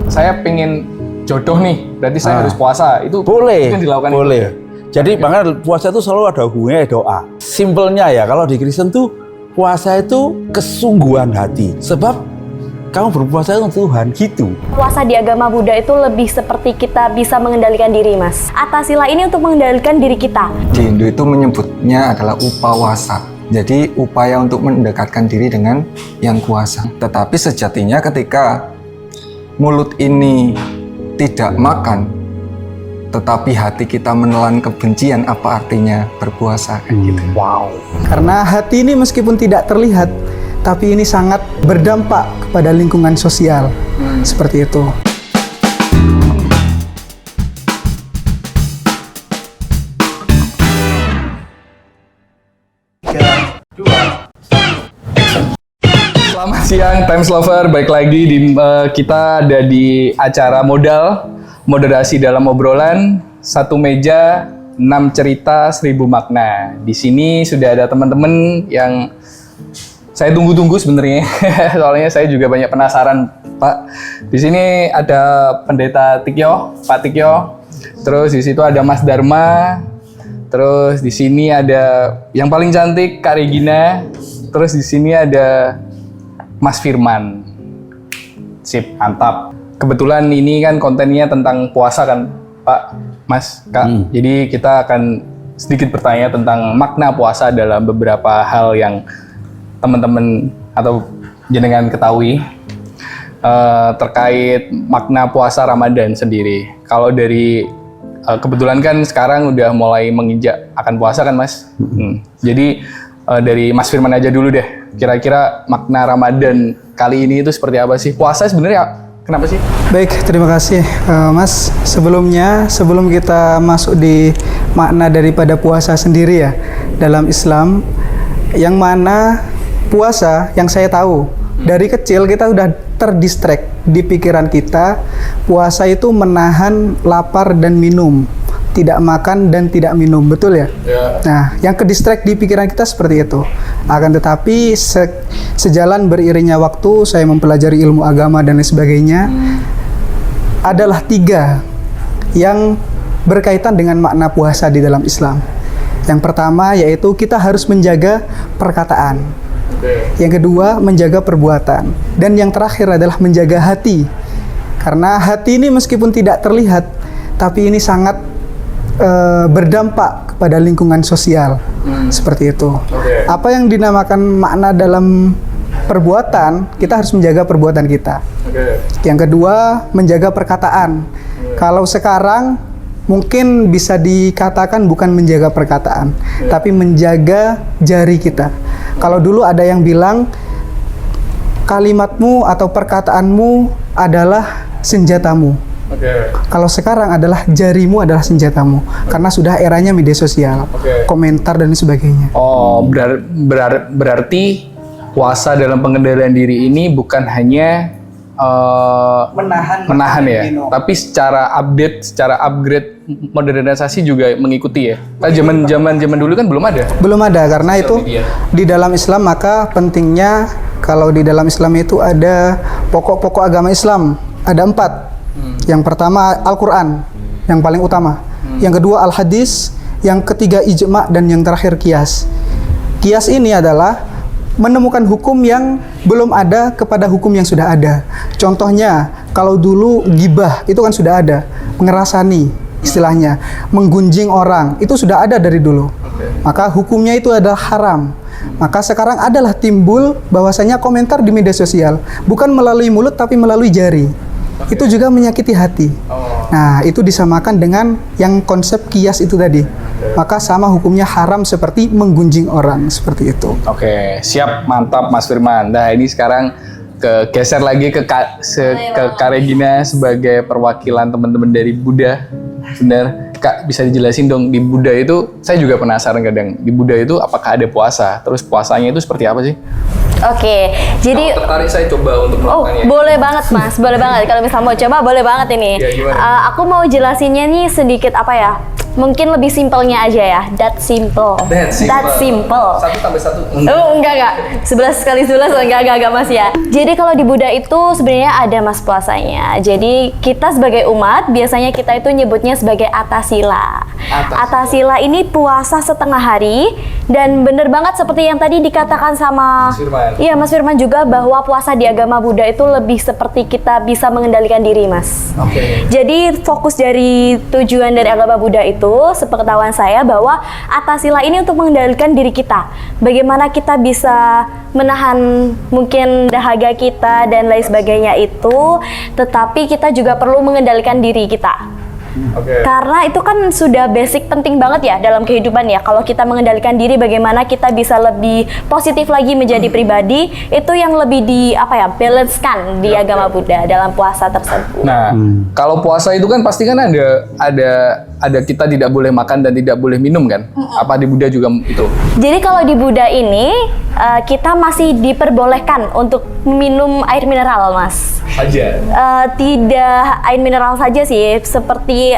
saya pengen jodoh nih, berarti saya harus puasa. Itu boleh, mungkin dilakukan. boleh. Jadi makanya puasa itu selalu ada hubungannya doa. Simpelnya ya, kalau di Kristen tuh puasa itu kesungguhan hati. Sebab kamu berpuasa untuk Tuhan, gitu. Puasa di agama Buddha itu lebih seperti kita bisa mengendalikan diri, Mas. Atasila ini untuk mengendalikan diri kita. Di Hindu itu menyebutnya adalah upawasa. Jadi upaya untuk mendekatkan diri dengan yang kuasa. Tetapi sejatinya ketika mulut ini tidak makan, tetapi hati kita menelan kebencian, apa artinya berpuasa? Gitu. Wow. Karena hati ini meskipun tidak terlihat, tapi ini sangat berdampak kepada lingkungan sosial. Seperti itu. Selamat siang Times Lover, balik lagi di kita ada di acara moderasi dalam obrolan, satu meja, 6 cerita, 1000 makna. Di sini sudah ada teman-teman yang saya tunggu-tunggu sebenarnya, soalnya saya juga banyak penasaran, Pak. Di sini ada Pendeta Tikyo, Pak Tikyo. Terus di situ ada Mas Dharma. Terus di sini ada yang paling cantik, Kak Regina. Terus di sini ada Mas Firman. Sip, mantap. Kebetulan ini kan kontennya tentang puasa kan, Pak, Mas, Kak. Jadi kita akan sedikit bertanya tentang makna puasa dalam beberapa hal yang teman-teman atau jenengan ketahui terkait makna puasa Ramadan sendiri. Kalau dari kebetulan kan sekarang udah mulai menginjak akan puasa kan, Mas. Jadi dari Mas Firman aja dulu deh. Kira-kira makna Ramadan kali ini itu seperti apa sih? Puasa sebenarnya kenapa sih? Baik, terima kasih Mas. Sebelum kita masuk di makna daripada puasa sendiri ya dalam Islam, yang mana puasa yang saya tahu dari kecil kita udah terdistract di pikiran kita. Puasa itu menahan lapar dan minum, tidak makan dan tidak minum, betul ya? Nah, yang kedistract di pikiran kita seperti itu. Akan tetapi sejalan beriringnya waktu, saya mempelajari ilmu agama dan lain sebagainya, adalah 3 yang berkaitan dengan makna puasa di dalam Islam. Yang pertama yaitu kita harus menjaga perkataan. Yang kedua, menjaga perbuatan. Dan yang terakhir adalah menjaga hati. Karena hati ini meskipun tidak terlihat, tapi ini sangat berdampak kepada lingkungan sosial. Seperti itu. Apa yang dinamakan makna dalam perbuatan, kita harus menjaga perbuatan kita. Yang kedua, menjaga perkataan. Kalau sekarang mungkin bisa dikatakan bukan menjaga perkataan, tapi menjaga jari kita. Kalau dulu ada yang bilang kalimatmu atau perkataanmu adalah senjatamu. Kalau sekarang adalah jarimu adalah senjatamu, karena sudah eranya media sosial, komentar dan sebagainya. Oh, berarti puasa dalam pengendalian diri ini bukan hanya menahan ya, tapi secara upgrade modernisasi juga mengikuti ya. Zaman dulu kan belum ada karena itu di dalam Islam. Maka pentingnya kalau di dalam Islam itu ada pokok-pokok agama Islam, ada 4. Yang pertama Al-Quran, yang paling utama. Yang kedua Al-Hadis, yang ketiga ijma, dan yang terakhir qiyas. Qiyas ini adalah menemukan hukum yang belum ada kepada hukum yang sudah ada. Contohnya, kalau dulu gibah itu kan sudah ada, mengerasani istilahnya, menggunjing orang, itu sudah ada dari dulu. Maka hukumnya itu adalah haram. Maka sekarang adalah timbul bahwasanya komentar di media sosial bukan melalui mulut tapi melalui jari. Itu juga menyakiti hati. Nah, itu disamakan dengan yang konsep qiyas itu tadi. Maka sama hukumnya haram seperti menggunjing orang, seperti itu. Oke, siap, mantap Mas Firman. Nah, ini sekarang geser lagi ke Kak Regina sebagai perwakilan teman-teman dari Buddha. Benar, Kak, bisa dijelasin dong, di Buddha itu, saya juga penasaran kadang, di Buddha itu apakah ada puasa? Terus puasanya itu seperti apa sih? Oke, jadi tertarik saya coba untuk melakukannya. Boleh banget Mas, boleh banget. Kalau misalnya mau coba, boleh banget ini. Ya, gimana? Aku mau jelasinnya nih sedikit apa ya? Mungkin lebih simpelnya aja ya, that simple. That simple. 1+1. Oh enggak, 11 kali 11 enggak Mas ya. Jadi kalau di Buddha itu sebenarnya ada Mas puasanya. Jadi kita sebagai umat biasanya kita itu nyebutnya sebagai atasila. Atasila ini puasa setengah hari dan bener banget seperti yang tadi dikatakan sama Mas Firman juga bahwa puasa di agama Buddha itu lebih seperti kita bisa mengendalikan diri Mas. Jadi fokus dari tujuan dari agama Buddha itu sepengetahuan saya bahwa atasila ini untuk mengendalikan diri kita. Bagaimana kita bisa menahan mungkin dahaga kita dan lain sebagainya itu, tetapi kita juga perlu mengendalikan diri kita. Karena itu kan sudah basic penting banget ya dalam kehidupan ya. Kalau kita mengendalikan diri, bagaimana kita bisa lebih positif lagi menjadi pribadi, itu yang lebih balance-kan di agama Buddha dalam puasa tersebut. Nah, kalau puasa itu kan pasti kan ada kita tidak boleh makan dan tidak boleh minum kan? Apa di Buddha juga itu? Jadi kalau di Buddha ini kita masih diperbolehkan untuk minum air mineral, Mas. Saja. Tidak air mineral saja sih, seperti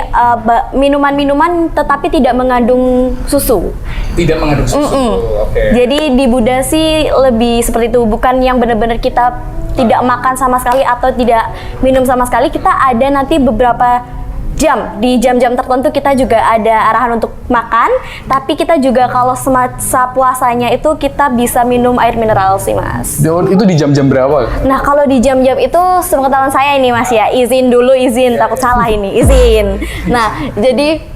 minuman-minuman tetapi tidak mengandung susu. Tidak mengandung susu. Jadi di Buddha sih lebih seperti itu, bukan yang benar-benar kita tidak makan sama sekali atau tidak minum sama sekali. Kita ada nanti beberapa jam, di jam-jam tertentu kita juga ada arahan untuk makan, tapi kita juga kalau semasa puasanya itu kita bisa minum air mineral sih Mas. Itu di jam-jam berapa? Nah kalau di jam-jam itu sepengetahuan saya ini Mas ya, izin dulu, takut salah ini, izin. Nah jadi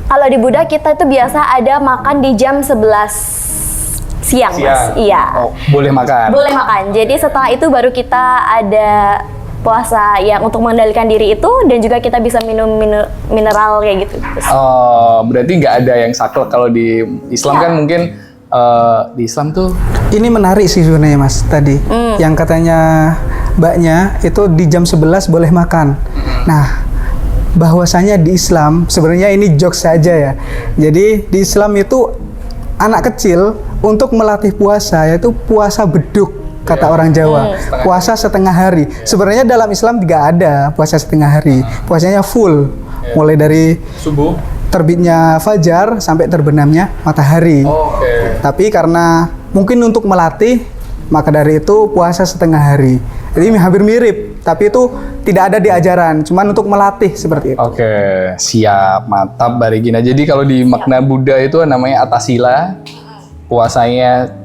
kalau di Buddha kita itu biasa ada makan di jam 11 siang. Mas. Iya. Oh, boleh makan. Boleh makan. Jadi setelah itu baru kita ada puasa yang untuk mengendalikan diri itu, dan juga kita bisa minum mineral kayak gitu. Berarti nggak ada yang saklek kalau di Islam kan mungkin di Islam tuh. Ini menarik sih sebenarnya Mas tadi. Yang katanya mbaknya itu di jam 11 boleh makan. Nah, bahwasanya di Islam sebenarnya ini jokes saja ya. Jadi di Islam itu anak kecil untuk melatih puasa yaitu puasa beduk. Kata orang Jawa, puasa setengah hari. Sebenarnya dalam Islam tidak ada puasa setengah hari. Puasanya full, mulai dari subuh, terbitnya fajar sampai terbenamnya matahari. Tapi karena mungkin untuk melatih, maka dari itu puasa setengah hari. Jadi hampir mirip, tapi itu tidak ada di ajaran, cuman untuk melatih seperti itu. Siap, mantap Mbak Regina. Jadi kalau di makna Buddha itu namanya atasila, puasanya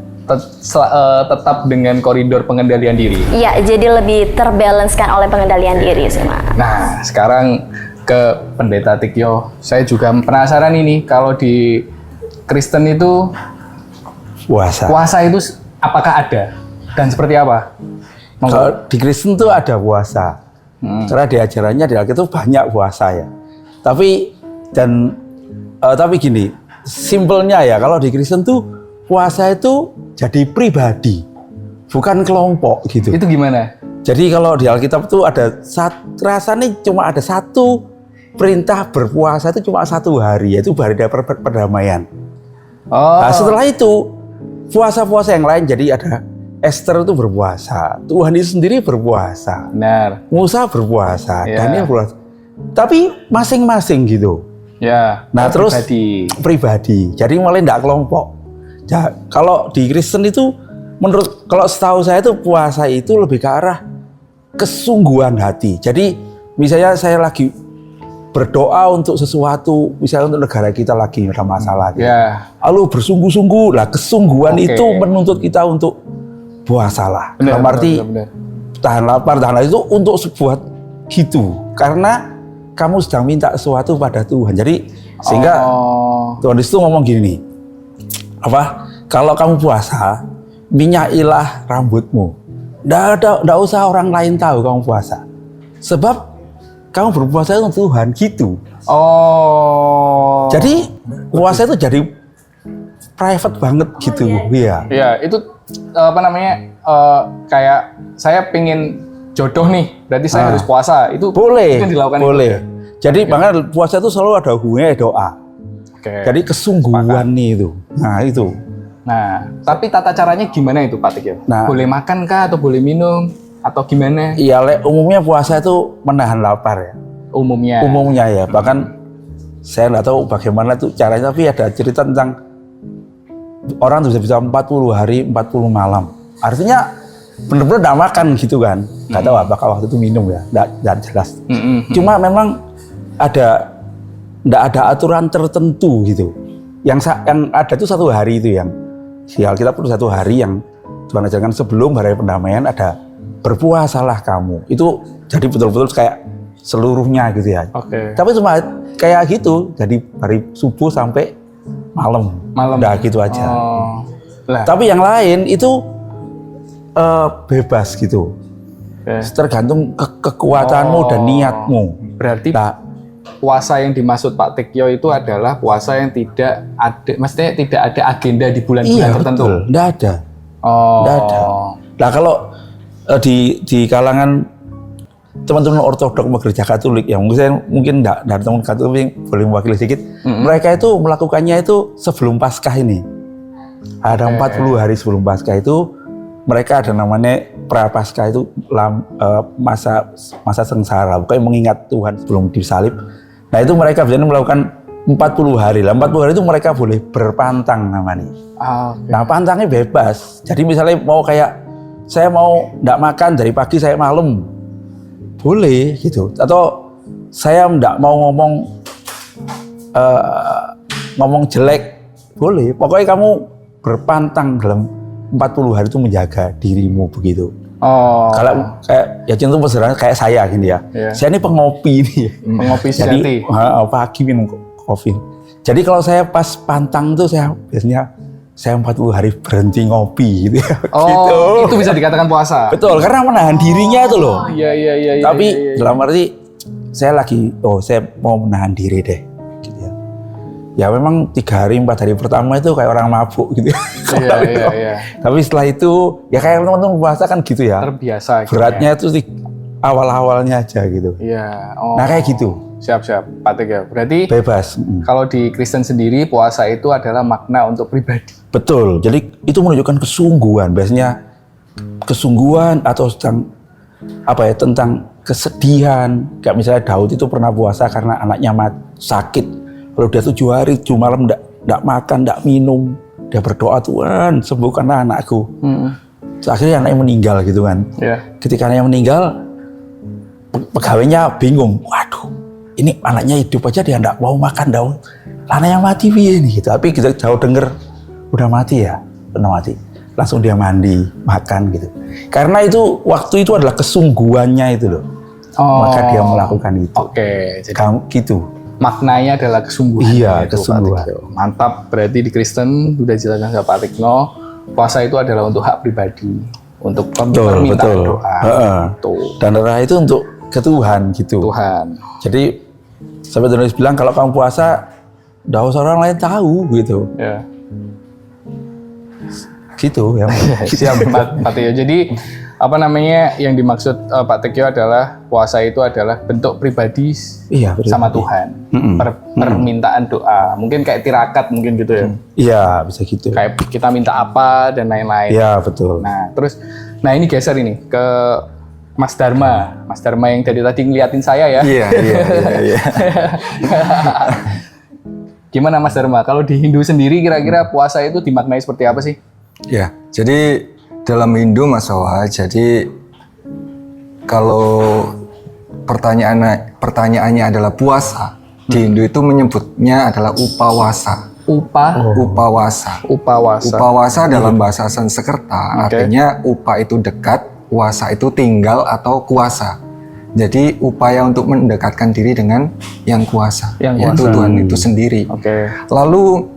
tetap dengan koridor pengendalian diri. Iya, jadi lebih terbalance-kan oleh pengendalian diri sih, Mas. Nah, sekarang ke Pendeta Tikyo. Saya juga penasaran ini, kalau di Kristen itu puasa itu apakah ada dan seperti apa? Kalau di Kristen tuh ada puasa. Karena di ajarannya di Alkitab banyak puasa ya. Tapi gini, simpelnya ya, kalau di Kristen tuh puasa itu jadi pribadi, bukan kelompok gitu. Itu gimana? Jadi kalau di Alkitab tuh rasanya cuma ada satu perintah berpuasa itu cuma 1 hari, yaitu hari perdamaian. Nah, setelah itu puasa-puasa yang lain, jadi ada Esther itu berpuasa, Tuhan itu sendiri berpuasa, Musa berpuasa, Daniel berpuasa. Tapi masing-masing gitu. Nah terus pribadi. Jadi mulai tidak kelompok. Ya, kalau di Kristen itu kalau setahu saya itu puasa itu lebih ke arah kesungguhan hati. Jadi misalnya saya lagi berdoa untuk sesuatu, misalnya untuk negara kita lagi ada masalah, lalu bersungguh-sungguh lah, kesungguhan itu menuntut kita untuk puasalah. Dalam arti tahan lapar itu untuk sebuah gitu, karena kamu sedang minta sesuatu pada Tuhan. Jadi sehingga Tuhan itu ngomong gini nih, kalau kamu puasa, minyailah rambutmu. Nggak usah orang lain tahu kamu puasa. Sebab kamu berpuasa untuk Tuhan gitu. Jadi puasa itu jadi private banget gitu. Iya, itu kayak saya pengen jodoh nih, berarti saya harus puasa. Itu boleh. Itu dilakukan. Boleh. Jadi makanya puasa itu selalu ada hubungannya doa. Jadi kesungguhan nih itu. Nah itu. Nah, tapi tata caranya gimana itu Pak Tikyo? Boleh makan kah atau boleh minum atau gimana? Iya, umumnya puasa itu menahan lapar ya. Umumnya ya. Bahkan saya nggak tahu bagaimana tuh caranya, tapi ada cerita tentang orang tuh bisa 40 hari 40 malam. Artinya benar-benar nggak makan gitu kan. Nggak tahu apakah waktu itu minum ya, nggak jelas. Cuma memang nggak ada aturan tertentu gitu. Yang ada tuh 1 hari itu yang di Alkitab itu 1 hari yang Tuhan ajarkan sebelum hari pendamaian ada berpuasalah kamu. Itu jadi betul-betul kayak seluruhnya gitu ya. Tapi cuma kayak gitu, jadi dari subuh sampai malam. Udah gitu aja. Tapi yang lain itu bebas gitu. Tergantung kekuatanmu dan niatmu. Berarti puasa yang dimaksud Pak Tekyo itu adalah puasa yang tidak ada, maksudnya tidak ada agenda di bulan-bulan tertentu. Tidak ada. Tidak ada. Nah kalau di kalangan teman-teman ortodok gereja Katolik yang mungkin enggak dari teman Katolik boleh mewakili sedikit, mereka itu melakukannya itu sebelum Paskah ini. Ada 40 hari sebelum Paskah itu mereka ada namanya Prapaskah, itu masa sengsara, pokoknya mengingat Tuhan sebelum disalib. Nah itu mereka biasanya melakukan 40 hari lah. 40 hari itu mereka boleh berpantang namanya. Nah pantangnya bebas. Jadi misalnya mau kayak saya mau enggak makan dari pagi saya malam, boleh gitu. Atau saya enggak mau ngomong jelek, boleh. Pokoknya kamu berpantang dalam 40 hari itu menjaga dirimu begitu. Kalau kayak ya contoh sederhana kayak saya gini ya. Saya ini pengopi nih. Pengopi sejati. Jadi pagi minum kopi. Jadi kalau saya pas pantang tuh saya biasanya 40 hari berhenti ngopi gitu ya. Gitu. Itu bisa dikatakan puasa. Betul, karena menahan dirinya itu loh. Iya. Tapi dalam arti saya mau menahan diri deh. Gitu ya. Ya memang 3 hari 4 hari pertama itu kayak orang mabuk gitu. Iya. Tapi setelah itu ya kayak teman-teman puasa kan gitu ya. Terbiasa. Beratnya itu awal-awalnya aja gitu. Iya. Nah kayak gitu. Siap, Pak Tekyo. Berarti bebas. Kalau di Kristen sendiri puasa itu adalah makna untuk pribadi. Betul. Jadi itu menunjukkan kesungguhan. Biasanya kesungguhan atau tentang kesedihan. Kayak misalnya Daud itu pernah puasa karena anaknya sakit. Kalau dia 7 hari 7 malam enggak makan, enggak minum, dia berdoa, Tuhan sembuhkanlah anakku. Akhirnya anaknya meninggal gitu kan. Ketika anaknya meninggal, pegawainya bingung. Waduh, ini anaknya hidup aja dia enggak mau makan daun. Anaknya mati piye nih gitu. Tapi kita jauh denger udah mati ya, udah mati. Langsung dia mandi, makan gitu. Karena itu waktu itu adalah kesungguhannya itu loh. Maka dia melakukan itu. Jadi kamu gitu. Maknanya adalah kesungguhan. Iya, kesungguhan. Mantap. Berarti di Kristen udah jelaskan sama Pak Tekyo, puasa itu adalah untuk hak pribadi, untuk permintaan doa. Dan doa itu untuk ke Tuhan gitu. Tuhan. Jadi sampai Tuhan bilang kalau kamu puasa, enggak usah orang lain tahu gitu. Gitu ya. Siap Pak Tekyo. Jadi yang dimaksud Pak Tekyo adalah puasa itu adalah bentuk pribadi sama Tuhan. Permintaan doa. Mungkin kayak tirakat mungkin gitu ya. Iya, bisa gitu. Kayak kita minta apa dan lain-lain. Iya, betul. Nah, ini geser ini ke Mas Dharma. Mas Dharma yang dari tadi ngeliatin saya ya. Iya. Gimana Mas Dharma? Kalau di Hindu sendiri kira-kira puasa itu dimaknai seperti apa sih? Ya, jadi dalam Hindu Mas Wawa, jadi kalau pertanyaannya adalah puasa, di Hindu itu menyebutnya adalah upawasa. Upawasa dalam bahasa Sanskerta artinya upa itu dekat, wasa itu tinggal atau kuasa. Jadi upaya untuk mendekatkan diri dengan yang kuasa, yaitu Tuhan itu sendiri. Lalu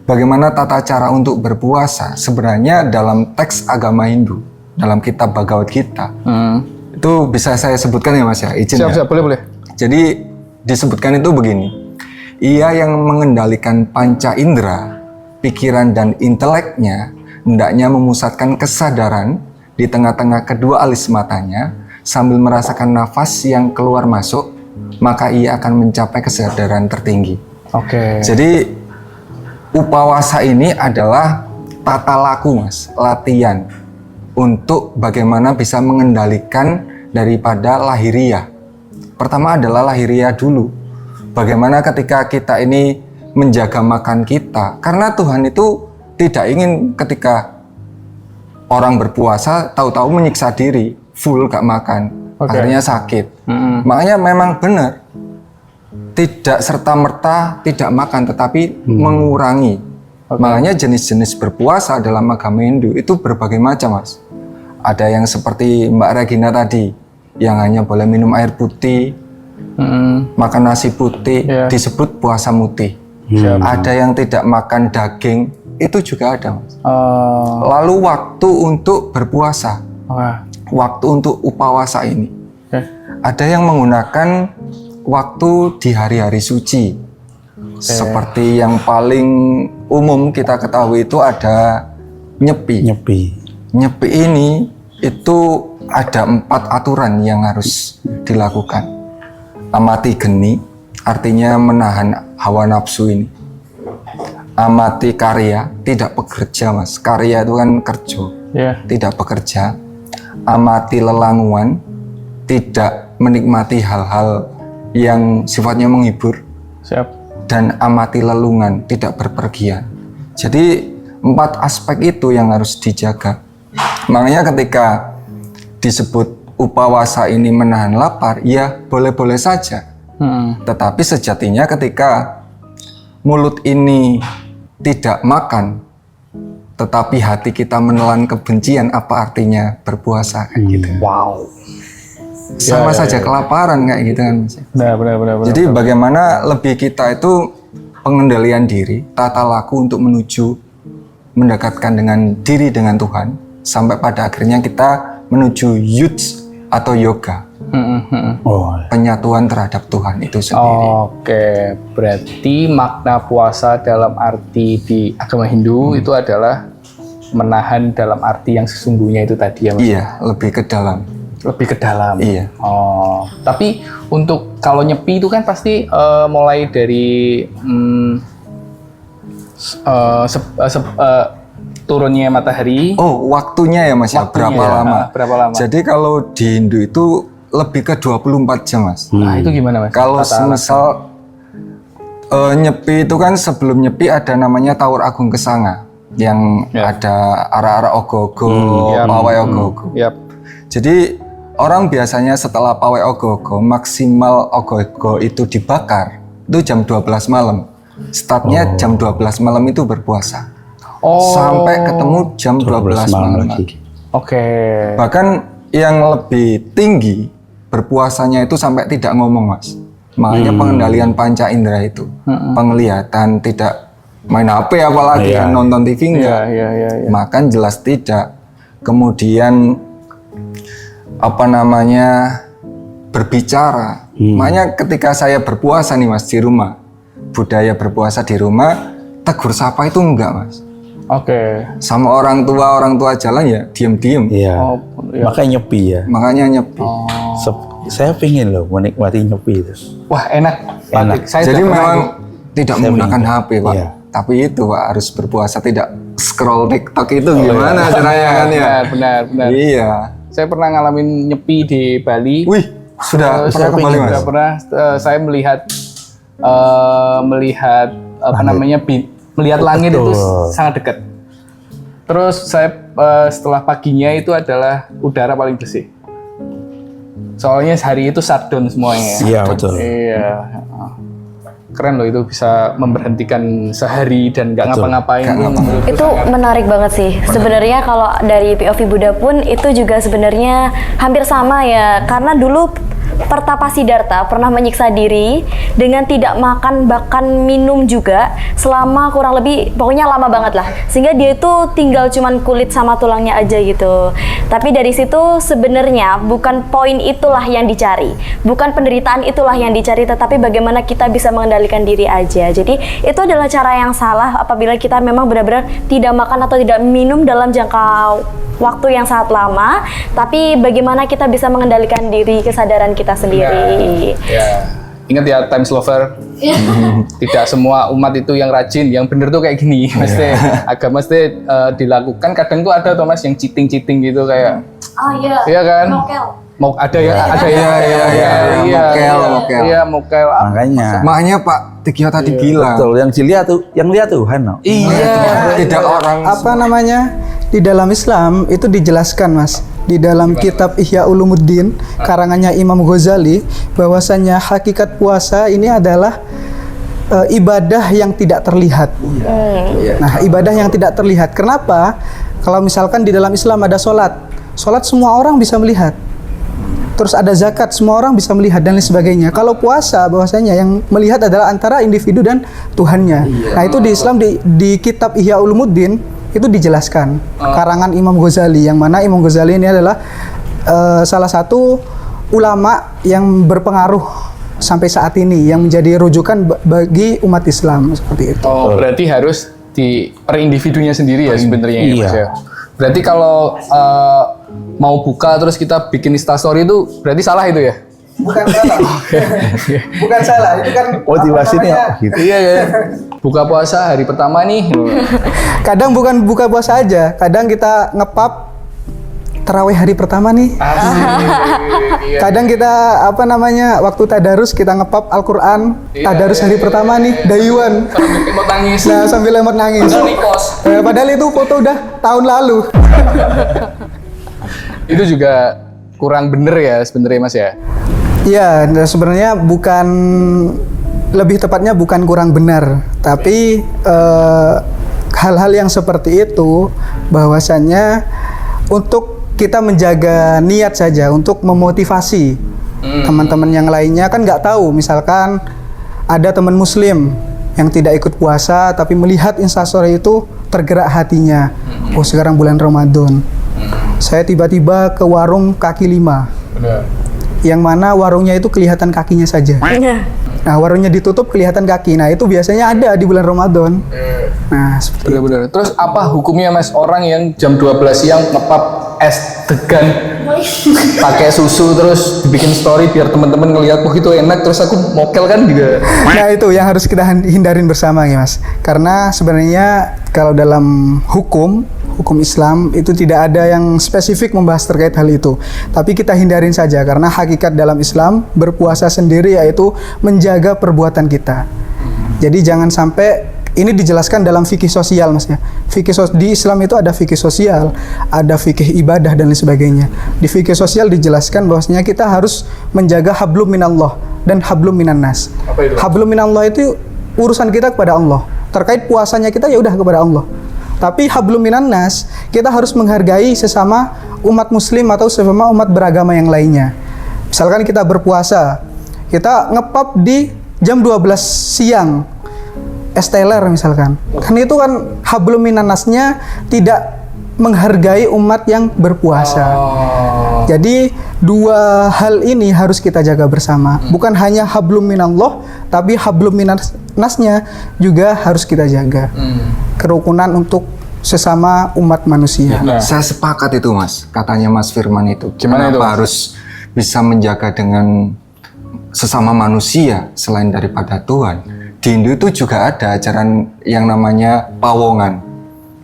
bagaimana tata cara untuk berpuasa? Sebenarnya dalam teks agama Hindu, dalam kitab Bhagavad Gita, itu bisa saya sebutkan ya Mas ya, izin ya? Siap, boleh. Jadi disebutkan itu begini, ia yang mengendalikan panca indera, pikiran dan inteleknya, hendaknya memusatkan kesadaran di tengah-tengah kedua alis matanya, sambil merasakan nafas yang keluar masuk, maka ia akan mencapai kesadaran tertinggi. Jadi upawasa ini adalah tata laku Mas, latihan untuk bagaimana bisa mengendalikan daripada lahiriah. Pertama adalah lahiriah dulu. bagaimana ketika kita ini menjaga makan kita, karena Tuhan itu tidak ingin ketika orang berpuasa tahu-tahu menyiksa diri, full gak makan, akhirnya sakit. Makanya memang benar, tidak serta-merta tidak makan, tetapi mengurangi. Makanya jenis-jenis berpuasa dalam agama Hindu itu berbagai macam, Mas. Ada yang seperti Mbak Regina tadi, yang hanya boleh minum air putih, makan nasi putih, disebut puasa mutih. Ada yang tidak makan daging, itu juga ada, Mas. Lalu waktu untuk berpuasa, waktu untuk upawasa ini, ada yang menggunakan waktu di hari-hari suci. Seperti yang paling umum kita ketahui itu ada nyepi. Nyepi ini itu ada 4 aturan yang harus dilakukan. Amati geni, artinya menahan hawa nafsu ini. Amati karya, tidak bekerja, Mas. Karya itu kan kerja, tidak bekerja. Amati lelanguan, tidak menikmati hal-hal yang sifatnya menghibur. Dan amati lelungan, tidak berpergian. Jadi 4 aspek itu yang harus dijaga. Makanya ketika disebut upawasa ini menahan lapar, ya boleh-boleh saja. Tetapi sejatinya ketika mulut ini tidak makan, tetapi hati kita menelan kebencian, apa artinya berpuasa kayak gitu? Wow. Sama saja kelaparan kayak gitu kan, Mas. Benar. Jadi bagaimana lebih kita itu pengendalian diri, tata laku untuk menuju mendekatkan dengan diri dengan Tuhan, sampai pada akhirnya kita menuju yuj atau yoga. Penyatuan terhadap Tuhan itu sendiri. Oke, berarti makna puasa dalam arti di agama Hindu itu adalah menahan dalam arti yang sesungguhnya itu tadi ya, Mas? Iya, lebih ke dalam. Lebih ke dalam. Iya. Oh, tapi untuk kalau nyepi itu kan pasti mulai dari turunnya matahari. Oh, waktunya ya, Mas. Waktunya, berapa lama? Berapa lama? Jadi kalau di Hindu itu lebih ke 24 jam, Mas. Nah, itu gimana, Mas? Kalau misal nyepi itu kan sebelum nyepi ada namanya Tawur Agung Kesanga yang ada ara-ara ogo-ogo, pawai ogo-ogo. Jadi orang biasanya setelah pawai ogo-ogo, maksimal ogo-ogo itu dibakar itu jam 12 malam. Startnya jam 12 malam itu berpuasa. Sampai ketemu jam 12 malam lagi. Bahkan yang lebih tinggi berpuasanya itu sampai tidak ngomong, Mas. Makanya pengendalian panca indera itu, penglihatan, tidak main HP apalagi, nonton TV enggak, makan jelas tidak. Kemudian berbicara. Makanya ketika saya berpuasa nih, Mas, di rumah, budaya berpuasa di rumah, tegur sapa itu enggak, Mas. Sama orang tua jalan ya diem-diem. Makanya nyepi ya. Makanya nyepi. Saya pingin loh menikmati nyepi itu. Wah, enak. Jadi memang tidak menggunakan HP, Pak. Tapi itu, Pak, harus berpuasa, tidak scroll TikTok itu gimana caranya kan ya? Benar. Iya. Saya pernah ngalamin nyepi di Bali. Wih, sudah pernah ke Bali, Mas? Sudah pernah. Saya melihat melihat langit itu sangat dekat. Terus saya setelah paginya itu adalah udara paling bersih. Soalnya hari itu shutdown semuanya. Iya, betul. Iya. Keren loh, itu bisa memberhentikan sehari dan nggak ngapa-ngapain. Itu menarik banget sih. Sebenarnya kalau dari POV Buddha pun itu juga sebenarnya hampir sama ya. Karena dulu Pertapa Siddhartha pernah menyiksa diri dengan tidak makan bahkan minum juga selama kurang lebih pokoknya lama banget lah, sehingga dia itu tinggal cuman kulit sama tulangnya aja gitu. Tapi dari situ sebenarnya bukan poin itulah yang dicari, bukan penderitaan itulah yang dicari, tetapi bagaimana kita bisa mengendalikan diri aja. Jadi itu adalah cara yang salah apabila kita memang benar-benar tidak makan atau tidak minum dalam jangka waktu yang sangat lama, tapi bagaimana kita bisa mengendalikan diri, kesadaran kita sendiri. Ingat ya, Times Lover, tidak semua umat itu yang rajin, yang bener tuh kayak gini. Mesti agama mesti dilakukan. Kadang tuh ada tuh, Mas, yang cheating gitu kayak. Iya kan? Mau ada ya, mokel. Iya, mokel. Makanya Pak Tigio tadi bilang. betul, yang lihat Tuhan. No? Iya. Tidak orang. Apa namanya? Di dalam Islam itu dijelaskan, Mas. Di dalam kitab Ihya Ulumuddin karangannya Imam Ghazali, bahwasannya hakikat puasa ini adalah ibadah yang tidak terlihat. Nah, ibadah yang tidak terlihat. Kenapa? Kalau misalkan di dalam Islam ada sholat semua orang bisa melihat. Terus ada zakat, semua orang bisa melihat dan lain sebagainya. Kalau puasa, bahwasanya yang melihat adalah antara individu dan Tuhannya. Nah, itu di Islam di kitab Ihya Ulumuddin itu dijelaskan. Karangan Imam Ghazali, yang mana Imam Ghazali ini adalah salah satu ulama yang berpengaruh sampai saat ini, yang menjadi rujukan bagi umat Islam seperti itu. Oh, berarti harus di per individunya sendiri ya sebenarnya ya, Mas ya. Berarti kalau mau buka terus kita bikin Instastory itu berarti salah itu ya? Bukan salah. Bukan salah, itu kan Motivasinya gitu. Iya. Buka puasa hari pertama nih. Kadang bukan buka puasa aja, kadang kita ngepap tarawih hari pertama nih. Kadang kita waktu tadarus kita ngepap Al-Qur'an, tadarus hari pertama nih, dayuan. Emot nangis. Nah, sambil lemot nangis. Padahal itu foto udah tahun lalu. Itu juga kurang bener ya sebenarnya, Mas ya. Iya, sebenarnya lebih tepatnya bukan kurang benar, tapi hal-hal yang seperti itu bahwasannya untuk kita menjaga niat saja, untuk memotivasi teman-teman yang lainnya. Kan nggak tahu, misalkan ada teman muslim yang tidak ikut puasa tapi melihat Instastory itu tergerak hatinya. Oh, sekarang bulan Ramadan, saya tiba-tiba ke warung kaki lima. Benar. Yang mana warungnya itu kelihatan kakinya saja. Nah, warungnya ditutup kelihatan kaki. Nah, itu biasanya ada di bulan Ramadan. Nah, seperti Benar-benar. Terus apa hukumnya, Mas, orang yang jam 12 siang ngepap es degan pakai susu terus dibikin story biar teman-teman ngelihat, oh itu enak, terus aku mokel kan juga. Nah, itu yang harus kita hindarin bersama ya, Mas. Karena sebenarnya kalau dalam hukum Islam itu tidak ada yang spesifik membahas terkait hal itu. Tapi kita hindarin saja karena hakikat dalam Islam berpuasa sendiri yaitu menjaga perbuatan kita. Jadi jangan sampai, ini dijelaskan dalam fikih sosial, Mas ya. Di Islam itu ada fikih sosial, ada fikih ibadah dan lain sebagainya. Di fikih sosial dijelaskan bahwasanya kita harus menjaga hablum minallah dan hablum minannas. Apa itu? Hablum minallah itu urusan kita kepada Allah. Terkait puasanya kita ya udah kepada Allah. Tapi hablum minannas, kita harus menghargai sesama umat muslim atau sesama umat beragama yang lainnya. Misalkan kita berpuasa, kita ngepap di jam 12 siang, es teler misalkan. Kan itu kan hablum minannasnya tidak menghargai umat yang berpuasa. Jadi dua hal ini harus kita jaga bersama. Bukan hanya hablum minallah, tapi hablum minannasnya juga harus kita jaga. Kerukunan untuk sesama umat manusia. Saya sepakat itu, Mas. Katanya Mas Firman itu. Gimana itu, Kenapa Mas? harus bisa menjaga dengan sesama manusia selain daripada Tuhan? Di Hindu itu juga ada ajaran yang namanya pawongan.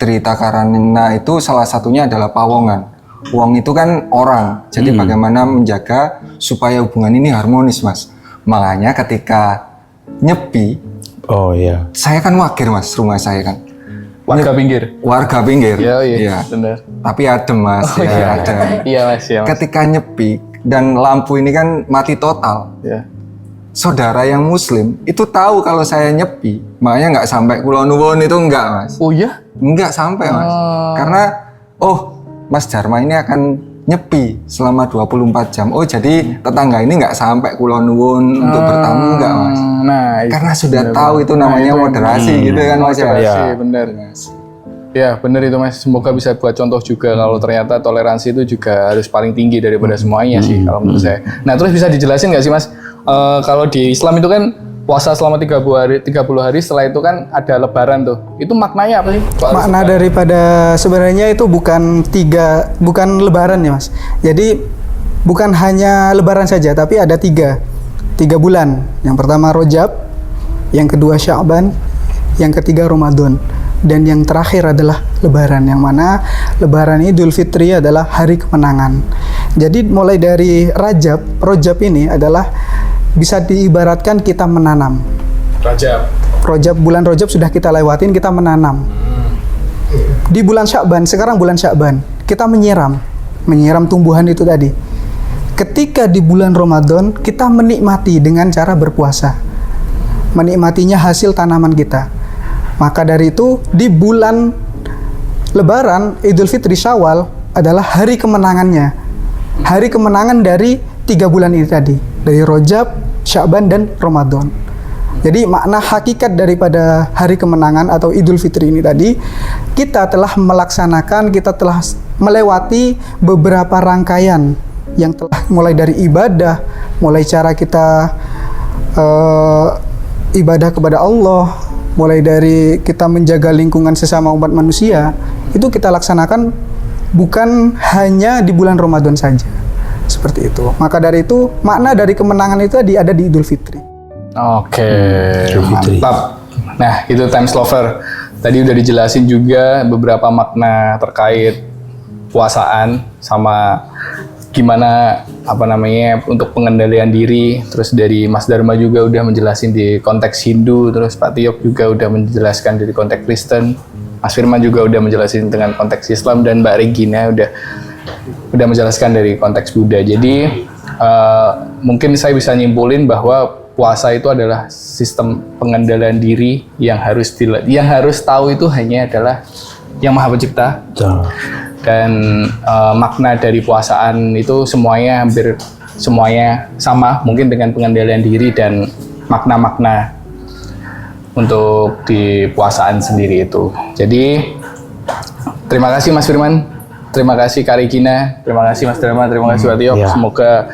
Trita Karana itu salah satunya adalah pawongan. Wong itu kan orang, jadi bagaimana menjaga supaya hubungan ini harmonis, Mas. Makanya ketika nyepi, Oh iya. saya kan wakir, Mas, rumah saya kan. Warga pinggir. Warga pinggir. Iya. Benar. Tapi adem, Mas. Oh, ya, iya. adem. Iya, Mas, ya, Mas. Ketika nyepi dan lampu ini kan mati total. Ya. Saudara yang muslim itu tahu kalau saya nyepi, makanya nggak sampai Kulon Nuwun itu enggak, Mas. Oh iya? Nggak sampai, Mas. Karena Mas Dharma ini akan nyepi selama 24 jam. Oh, jadi tetangga ini nggak sampai Kulon Nuwun untuk bertamu, enggak, Mas. Nah, Karena sudah tahu itu namanya moderasi gitu kan, Mas. Ya? Moderasi, benar. Ya, benar itu, Mas. Semoga bisa buat contoh juga kalau ternyata toleransi itu juga harus paling tinggi daripada semuanya sih kalau menurut saya. Nah, terus bisa dijelasin nggak sih, Mas? Kalau di Islam itu kan puasa selama 30 hari, setelah itu kan ada lebaran tuh. Itu maknanya apa sih? Makna daripada sebenarnya itu bukan lebaran ya, Mas. Jadi bukan hanya lebaran saja, tapi ada tiga bulan. Yang pertama Rajab, yang kedua Sya'ban, yang ketiga Ramadan, dan yang terakhir adalah lebaran, yang mana lebaran Idul Fitri adalah hari kemenangan. Jadi mulai dari Rajab ini adalah bisa diibaratkan kita menanam. Bulan Rajab sudah kita lewatin, kita menanam. Di bulan Sya'ban, sekarang bulan Sya'ban, kita menyiram tumbuhan itu tadi. Ketika di bulan Ramadan, kita menikmati dengan cara berpuasa. Menikmatinya hasil tanaman kita. Maka dari itu, di bulan Lebaran, Idul Fitri, Syawal adalah hari kemenangannya. Hari kemenangan dari 3 bulan ini tadi. Dari Rajab, Sya'ban, dan Ramadan. Jadi makna hakikat daripada hari kemenangan atau Idul Fitri ini tadi, kita telah melaksanakan, kita telah melewati beberapa rangkaian yang telah mulai dari ibadah, mulai cara kita ibadah kepada Allah, mulai dari kita menjaga lingkungan sesama umat manusia, itu kita laksanakan bukan hanya di bulan Ramadan saja. Seperti itu. Maka dari itu, makna dari kemenangan itu ada di Idul Fitri. Oke, mantap. Nah, itu Times Lover. Tadi udah dijelasin juga beberapa makna terkait puasaan sama gimana untuk pengendalian diri. Terus dari Mas Dharma juga udah menjelasin di konteks Hindu, terus Pak Tiok juga udah menjelaskan dari konteks Kristen. Mas Firman juga udah menjelasin dengan konteks Islam, dan Mbak Regina udah menjelaskan dari konteks Buddha. Jadi mungkin saya bisa nyimpulin bahwa puasa itu adalah sistem pengendalian diri yang harus tahu itu hanya adalah Yang Maha Pencipta. Dan makna dari puasaan itu hampir semuanya sama, mungkin dengan pengendalian diri dan makna-makna untuk di puasaan sendiri itu. Jadi terima kasih Mas Firman, terima kasih Kak Regina, terima kasih Mas Dharma, terima kasih Pak Tiok. Semoga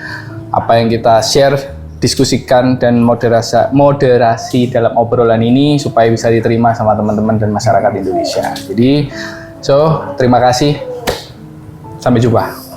apa yang kita share, diskusikan, dan moderasi dalam obrolan ini supaya bisa diterima sama teman-teman dan masyarakat Indonesia. Jadi, terima kasih. Sampai jumpa.